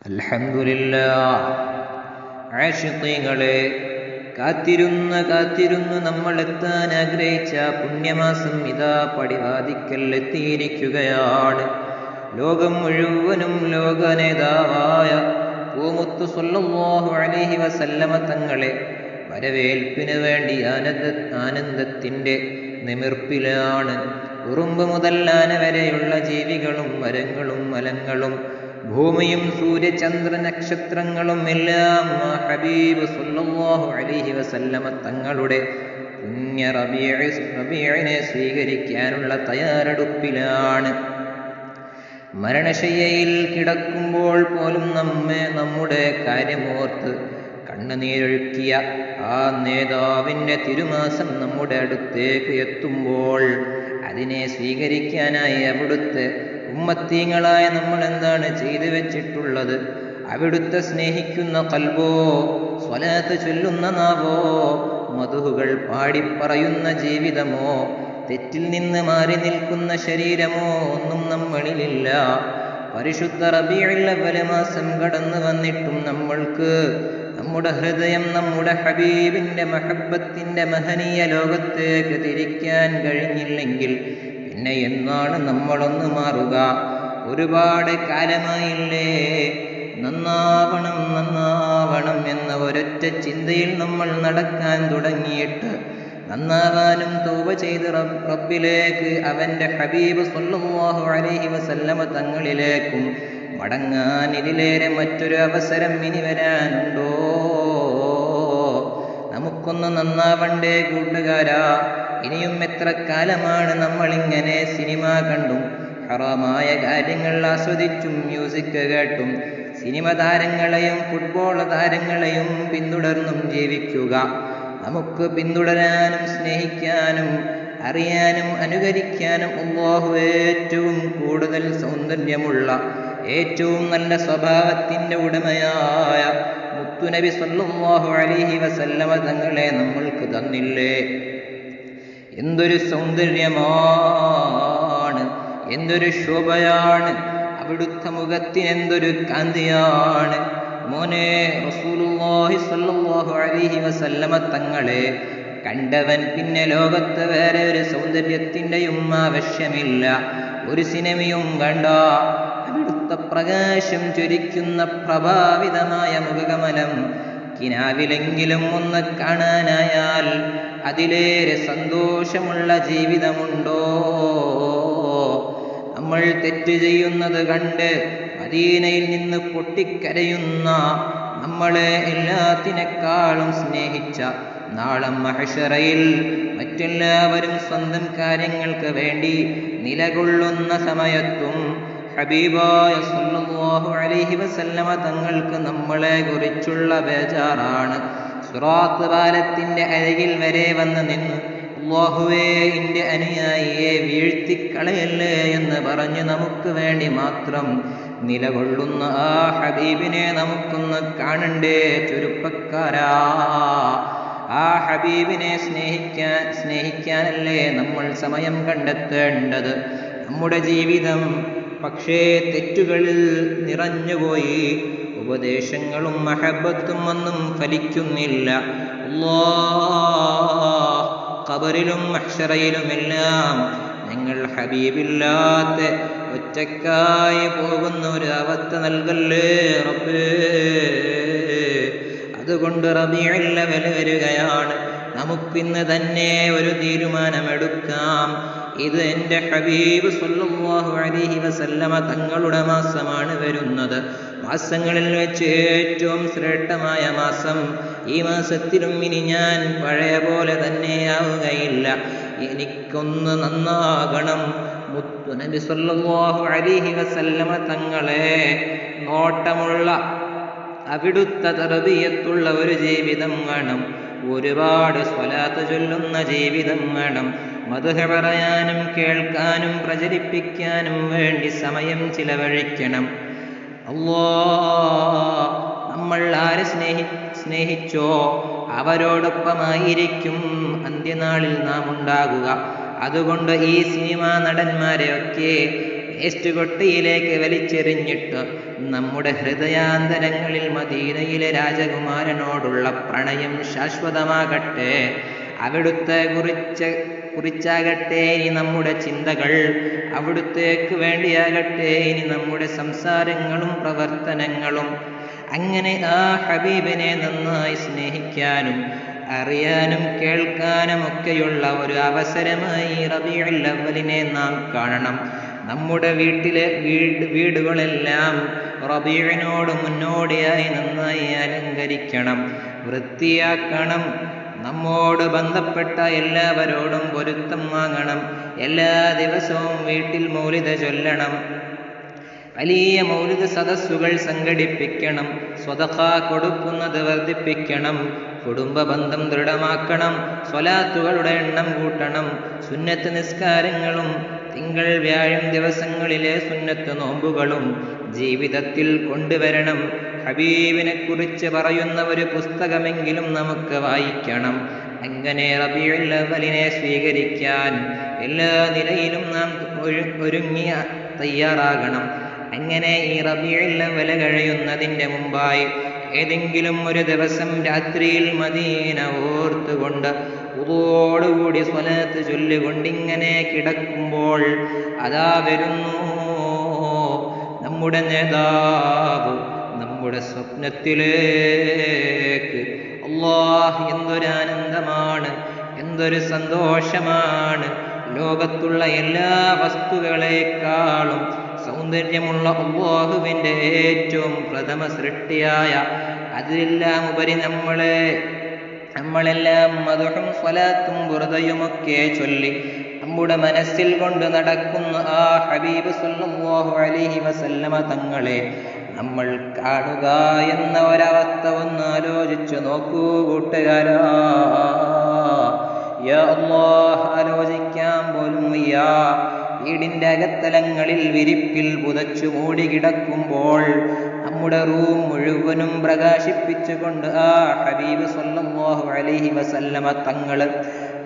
അൽഹംദുലില്ലാഹ്. ആശിഖീങ്ങളെ, കാത്തിരുന്ന് നമ്മൾ എത്താൻ ആഗ്രഹിച്ച പുണ്യമാസം ഇതാ പടിവാതിക്കൽ എത്തിയിരിക്കുകയാണ്. ലോകം മുഴുവനും ലോക നേതാവായ പൂമുത്ത് സ്വല്ലല്ലാഹു അലൈഹി വസല്ലമ തങ്ങളെ വരവേൽപ്പിന് വേണ്ടി ആനന്ദത്തിൻ്റെ നിമിർപ്പിലാണ്. ഉറുമ്പ് മുതൽ ആന വരെയുള്ള ജീവികളും മരങ്ങളും മലങ്ങളും ഭൂമിയും സൂര്യചന്ദ്ര നക്ഷത്രങ്ങളും എല്ലാം ഹബീബ് സ്വല്ലല്ലാഹു അലൈഹി വസല്ലമ തങ്ങളുടെ പുണ്യ റബീഇനെ സ്വീകരിക്കാനുള്ള തയ്യാറെടുപ്പിലാണ്. മരണശയ്യയിൽ കിടക്കുമ്പോൾ പോലും നമ്മുടെ കാര്യമോർത്ത് കണ്ണുനീരൊഴുക്കിയ ആ നേതാവിൻ്റെ തിരുമാസം നമ്മുടെ അടുത്തേക്ക് എത്തുമ്പോൾ അതിനെ സ്വീകരിക്കാനായി അവിടുത്തെ ഉമ്മത്തീങ്ങളായ നമ്മൾ എന്താണ് ചെയ്തു വെച്ചിട്ടുള്ളത്? അവിടുത്തെ സ്നേഹിക്കുന്ന ഖൽബോ, സ്വലാത്ത് ചൊല്ലുന്ന നാവോ, മദ്ഹുകൾ പാടിപ്പറയുന്ന ജീവിതമോ, തെറ്റിൽ നിന്ന് മാറി നിൽക്കുന്ന ശരീരമോ ഒന്നും നമ്മളിലില്ല. പരിശുദ്ധ റബീഉൽ അവ്വൽ മാസം കടന്നു വന്നിട്ടും നമ്മൾക്ക് നമ്മുടെ ഹൃദയം നമ്മുടെ ഹബീബിൻ്റെ മഹബ്ബത്തിൻ്റെ മഹനീയ ലോകത്തേക്ക് തിരിക്കാൻ കഴിഞ്ഞില്ലെങ്കിൽ പിന്നെ എന്നാണ് നമ്മളൊന്ന് മാറുക? ഒരുപാട് കാലമായില്ലേ നന്നാവണം എന്ന ഒരൊറ്റ ചിന്തയിൽ നമ്മൾ നടക്കാൻ തുടങ്ങിയിട്ട്. നന്നാവാനും തൗബ ചെയ്ത് റബ്ബിലേക്ക്, അവൻ്റെ ഹബീബ് സ്വല്ലല്ലാഹു അലൈഹി വസല്ലമ തങ്ങളിലേക്കും മടങ്ങാൻ ഇതിലേറെ മറ്റൊരു അവസരം ഇനി വരാനുണ്ടോ? നമുക്കൊന്ന് നന്നാവണ്ടേ കൂട്ടുകാരാ? ഇനിയും എത്ര കാലമാണ് നമ്മളിങ്ങനെ സിനിമ കണ്ടും ഹറാമായ കാര്യങ്ങൾ ആസ്വദിച്ചും മ്യൂസിക് കേട്ടും സിനിമ താരങ്ങളെയും ഫുട്ബോൾ താരങ്ങളെയും പിന്തുടർന്നും ജീവിക്കുക? നമുക്ക് പിന്തുടരാനും സ്നേഹിക്കാനും അറിയാനും അനുകരിക്കാനും അല്ലാഹു ഏറ്റവും കൂടുതൽ സൗന്ദര്യമുള്ള, ഏറ്റവും നല്ല സ്വഭാവത്തിൻ്റെ ഉടമയായ മുത്തുനബി സ്വല്ലല്ലാഹു അലൈഹി വസല്ലമ തങ്ങളെ നമ്മൾക്ക് തന്നില്ലേ? എന്തൊരു സൗന്ദര്യമാണ്, എന്തൊരു ശോഭയാണ്! അവിടുത്തെ മുഖത്തിന് എന്തൊരു കാന്തിയാണ്! മോനെ, റസൂലുള്ളാഹി സ്വല്ലല്ലാഹു അലൈഹി വസല്ലമ തങ്ങളെ കണ്ടവൻ പിന്നെ ലോകത്ത് വേറെ ഒരു സൗന്ദര്യത്തിൻ്റെയും ആവശ്യമില്ല, ഒരു സിനിമയും വേണ്ട. അവിടുത്തെ പ്രകാശം ചൊരിക്കുന്ന പ്രഭാവിതമായ മുഖകമലം കിനാവിലെങ്കിലും ഒന്ന് കാണാനായാൽ അതിലേറെ സന്തോഷമുള്ള ജീവിതമുണ്ടോ? നമ്മൾ തെറ്റ് ചെയ്യുന്നത് കണ്ട് മദീനയിൽ നിന്ന് പൊട്ടിക്കരയുന്ന, നമ്മളെ എല്ലാത്തിനേക്കാളും സ്നേഹിച്ച, നാളെ മഹ്ശറയിൽ മറ്റെല്ലാവരും സ്വന്തം കാര്യങ്ങൾക്ക് വേണ്ടി നിലകൊള്ളുന്ന സമയത്തും ഹബീബായ സ്വല്ലല്ലാഹു അലൈഹി വസല്ലമ തങ്ങൾക്ക് നമ്മളെ കുറിച്ചുള്ള ബേജാറാണ്. സിറാത്ത് പാലത്തിൻ്റെ അരികിൽ വരെ വന്ന് നിന്ന് അല്ലാഹുവേ, എൻ്റെ അനുയായിയെ വീഴ്ത്തിക്കളയല്ലേ എന്ന് പറഞ്ഞ് നമുക്ക് വേണ്ടി മാത്രം നിലകൊള്ളുന്ന ആ ഹബീബിനെ നമുക്കൊന്ന് കാണണ്ടേ ചെറുപ്പക്കാരാ? ആ ഹബീബിനെ സ്നേഹിക്കാനല്ലേ നമ്മൾ സമയം കണ്ടെത്തേണ്ടത്? നമ്മുടെ ജീവിതം പക്ഷേ തെറ്റുകളിൽ നിറഞ്ഞുപോയി. ഉപദേശങ്ങളും മഹബത്തും ഒന്നും ഫലിക്കുന്നില്ല. ഖബറിലും മഹ്ശറയിലുമെല്ലാം ഞങ്ങൾ ഹബീബില്ലാത്ത ഒറ്റക്കായി പോകുന്ന ഒരു അവസ്ഥ നൽകല്ലേ റബ്ബേ. അതുകൊണ്ട് റബീഉൽ അവ്വൽ വരികയാണ്. നമുക്കിന്ന് തന്നെ ഒരു തീരുമാനമെടുക്കാം. ഇത് എൻ്റെ ഹബീബ് സ്വല്ലല്ലാഹു അലൈഹി വസല്ലമ തങ്ങളുടെ മാസമാണ് വരുന്നത്. മാസങ്ങളിൽ വെച്ച് ഏറ്റവും ശ്രേഷ്ഠമായ മാസം. ഈ മാസത്തിലും ഇനി ഞാൻ പഴയ പോലെ തന്നെയാവുകയില്ല. എനിക്കൊന്ന് നന്നാകണം. മുത്തുനബി സ്വല്ലല്ലാഹു അലൈഹി വസല്ലമ തങ്ങളെ നോട്ടമുള്ള, അവിടുത്തെ തർബിയത്തുള്ള ഒരു ജീവിതം വേണം. ഒരുപാട് സ്വലാത്ത് ചൊല്ലുന്ന ജീവിതം വേണം. മദ്ഹ് പറയാനും കേൾക്കാനും പ്രചരിപ്പിക്കാനും വേണ്ടി സമയം ചിലവഴിക്കണം. നമ്മൾ ആരെ സ്നേഹിച്ചോ അവരോടൊപ്പമായിരിക്കും അന്ത്യനാളിൽ നാം ഉണ്ടാകുക. അതുകൊണ്ട് ഈ സിനിമാ നടന്മാരെയൊക്കെ വേസ്റ്റ് കൊട്ടിയിലേക്ക് വലിച്ചെറിഞ്ഞിട്ട് നമ്മുടെ ഹൃദയാന്തരങ്ങളിൽ മദീനയിലെ രാജകുമാരനോടുള്ള പ്രണയം ശാശ്വതമാകട്ടെ. അവിടുത്തെ കുറിച്ചാകട്ടെ ഇനി നമ്മുടെ ചിന്തകൾ, അവിടുത്തേക്ക് വേണ്ടിയാകട്ടെ ഇനി നമ്മുടെ സംസാരങ്ങളും പ്രവർത്തനങ്ങളും. അങ്ങനെ ആ ഹബീബിനെ നന്നായി സ്നേഹിക്കാനും അറിയാനും കേൾക്കാനും ഒക്കെയുള്ള ഒരു അവസരമായി റബീഉൽ അവ്വലിനെ നാം കാണണം. നമ്മുടെ വീടുകളെല്ലാം റബീഇനോട് മുന്നോടിയായി നന്നായി അലങ്കരിക്കണം, വൃത്തിയാക്കണം. നമ്മോട് ബന്ധപ്പെട്ട എല്ലാവരോടും പൊരുത്തം വാങ്ങണം. എല്ലാ ദിവസവും വീട്ടിൽ മൗലിദ് ചൊല്ലണം, വലിയ മൗലിദ് സദസ്സുകൾ സംഘടിപ്പിക്കണം, സ്വതഖ കൊടുക്കുന്നത് വർദ്ധിപ്പിക്കണം, കുടുംബ ബന്ധം ദൃഢമാക്കണം, സ്വലാത്തുകളുടെ എണ്ണം കൂട്ടണം, സുന്നത്ത് നിസ്കാരങ്ങളും തിങ്കൾ വ്യാഴം ദിവസങ്ങളിലെ സുന്നത്ത് നോമ്പുകളും ജീവിതത്തിൽ കൊണ്ടുവരണം. ഹബീബിനെ കുറിച്ച് പറയുന്ന ഒരു പുസ്തകമെങ്കിലും നമുക്ക് വായിക്കണം. അങ്ങനെ റബീഉൽ അവ്വലിനെ സ്വീകരിക്കാൻ എല്ലാ നിലയിലും നാം ഒരുങ്ങി തയ്യാറാകണം. അങ്ങനെ ഈ റബീഉൽ അവ്വൽ കഴിയുന്നതിൻ്റെ മുമ്പായി ഏതെങ്കിലും ഒരു ദിവസം രാത്രിയിൽ മദീന ഓർത്തുകൊണ്ട് ഉദൂഓടുകൂടി സ്വലാത്ത് ചൊല്ലിക്കൊണ്ടിങ്ങനെ കിടക്കുമ്പോൾ അതാ വരുന്നു നമ്മുടെ നേതാവ് നമ്മുടെ സ്വപ്നത്തിലേക്ക്. അല്ലാഹ്, എന്തൊരാനന്ദമാണ്, എന്തൊരു സന്തോഷമാണ്! ലോകത്തുള്ള എല്ലാ വസ്തുക്കളെക്കാളും സൗന്ദര്യമുള്ള അല്ലാഹുവിൻ്റെ ഏറ്റവും പ്രഥമ സൃഷ്ടിയായ, അതിലെല്ലാം ഉപരി നമ്മളെല്ലാം മദ്ഹും സ്വലാത്തും ബുർദയുമൊക്കെ ചൊല്ലി നമ്മുടെ മനസ്സിൽ കൊണ്ട് നടക്കുന്ന ആ ഹബീബ് സല്ലല്ലാഹു അലൈഹി വസല്ലമ തങ്ങളെ നമ്മൾ കാണുക എന്ന ഒരവസ്ഥ ഒന്ന് ആലോചിച്ചു നോക്കൂ കൂട്ടുകാരാ. യാ അല്ലാഹ്, ആലോചിക്കാൻ പോലും വയ്യ. വീടിൻ്റെ അകത്തലങ്ങളിൽ വിരിപ്പിൽ പുതച്ചു മൂടി കിടക്കുമ്പോൾ നമ്മുടെ റൂം മുഴുവനും പ്രകാശിപ്പിച്ചുകൊണ്ട് ആ ഹബീബ് സല്ലല്ലാഹു അലൈഹി വസല്ലമ തങ്ങള്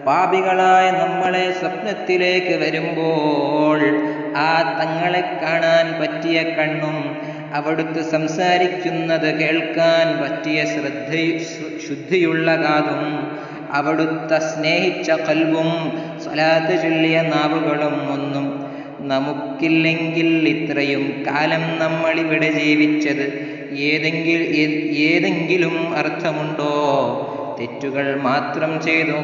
പാപികളായ നമ്മളെ സ്വപ്നത്തിലേക്ക് വരുമ്പോൾ ആ തങ്ങളെ കാണാൻ പറ്റിയ കണ്ണും അവിടുത്തെ സംസാരിക്കുന്നത് കേൾക്കാൻ പറ്റിയ ശുദ്ധിയുള്ള കാതും അവിടുത്തെ സ്നേഹിച്ച ഖൽബും സ്വലാത്ത് ചൊല്ലിയ നാവുകളും ഒന്നും നമുക്കില്ലെങ്കിൽ ഇത്രയും കാലം നമ്മളിവിടെ ജീവിച്ചത് ഏതെങ്കിലും അർത്ഥമുണ്ടോ? തെറ്റുകൾ മാത്രം ചെയ്തു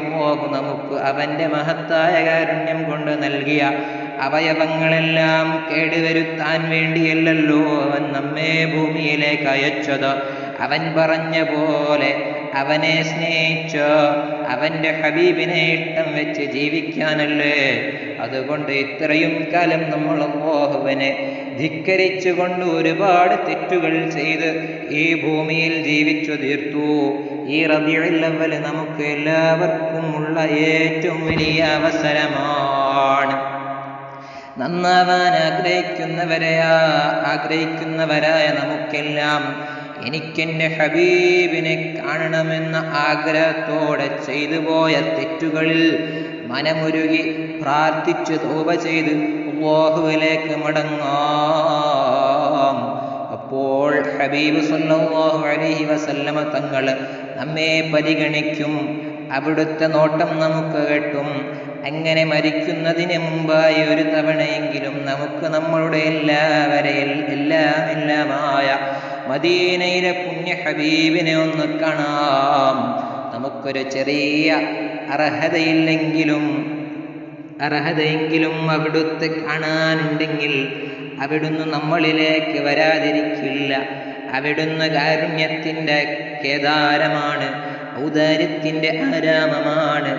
നമുക്ക് അവൻ്റെ മഹത്തായ കാരുണ്യം കൊണ്ട് നൽകിയ അവയവങ്ങളെല്ലാം കേടുവരുത്താൻ വേണ്ടിയല്ലല്ലോ അവൻ നമ്മെ ഭൂമിയിലേക്ക് അയച്ചത്. അവൻ പറഞ്ഞ പോലെ അവനെ സ്നേഹിച്ച് അവൻ്റെ ഹബീബിനെ ഇഷ്ടം വെച്ച് ജീവിക്കാനല്ലേ. അതുകൊണ്ട് ഇത്രയും കാലം നമ്മൾ അല്ലാഹുവിനെ ധിക്കരിച്ചുകൊണ്ട് ഒരുപാട് തെറ്റുകൾ ചെയ്ത് ഈ ഭൂമിയിൽ ജീവിച്ചു തീർത്തു. ഈ റബീഉൽ അവ്വൽ നമുക്ക് എല്ലാവർക്കും ഉള്ള ഏറ്റവും വലിയ അവസരമാണ്. നന്നാവാൻ ആഗ്രഹിക്കുന്നവരായ നമുക്കെല്ലാം എനിക്കെൻ്റെ ഹബീബിനെ കാണണമെന്ന ആഗ്രഹത്തോടെ ചെയ്തു പോയ തെറ്റുകളിൽ മനമുരുകി പ്രാർത്ഥിച്ചു തൗബ ചെയ്ത് അല്ലാഹുവിലേക്ക് മടങ്ങാം. അപ്പോൾ ഹബീബ് സല്ലല്ലാഹു അലൈഹി വസല്ലമ തങ്ങൾ നമ്മെ പരിഗണിക്കും, അവിടുത്തെ നോട്ടം നമുക്ക് കിട്ടും. അങ്ങനെ മരിക്കുന്നതിന് മുമ്പായി ഒരു തവണയെങ്കിലും നമുക്ക് നമ്മളുടെ എല്ലാമായ മദീനയിലെ പുണ്യ ഹബീബിനെ ഒന്ന് കാണാം. നമുക്കൊരു ചെറിയ അർഹതയെങ്കിലും അവിടുത്തെ കാണാനുണ്ടെങ്കിൽ അവിടുന്ന് നമ്മളിലേക്ക് വരാതിരിക്കില്ല. അവിടുന്ന് കാരുണ്യത്തിൻ്റെ കേദാരമാണ്, ഔദാര്യത്തിൻ്റെ ആരാമമാണ്.